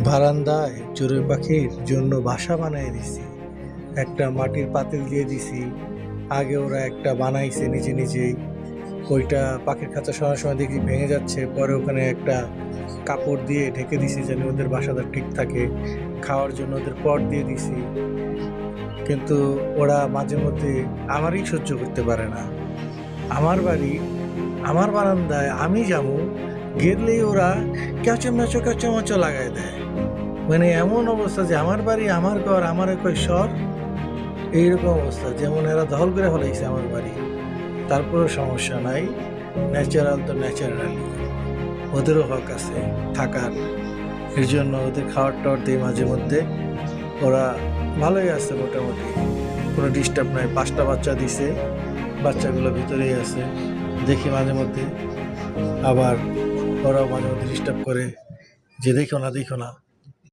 বারান্দায় চড়ুই পাখির জন্য বাসা বানাই দিছি। একটা মাটির পাতিল দিয়ে দিছি। আগে ওরা একটা বানাইছে নিজে নিজেই। ওইটা পাখির খাঁচা সময় সময় দেখি ভেঙে যাচ্ছে, পরে ওখানে একটা কাপড় দিয়ে ঢেকে দিছি যেন ওদের বাসাটা ঠিক থাকে। খাওয়ার জন্য ওদের পট দিয়ে দিছি, কিন্তু ওরা মাঝে মধ্যে আমারই সহ্য করতে পারে না। আমার বাড়ি, আমার বারান্দায় আমি যাবো, গেলেই ওরা ক্যাচো ম্যাচো লাগাই দেয়। মানে এমন অবস্থা যে আমার বাড়ি, আমার ঘর, আমার কই সর, এইরকম অবস্থা, যেমন এরা দখল করে ফেলাইছে আমার বাড়ি। তারপরেও সমস্যা নাই, ন্যাচারাল তো ন্যাচারালি, ওদেরও হক আছে থাকার। এর জন্য ওদের খাওয়ার টাওয়ার দিই মাঝে মধ্যে। ওরা ভালোই আছে মোটামুটি, কোনো ডিস্টার্ব নাই। 5টা বাচ্চা দিছে, বাচ্চাগুলো ভিতরেই আছে, দেখি মাঝে মধ্যে। আবার ওরাও মাঝে মধ্যে ডিস্টার্ব করে যে দেখো না দেখো না।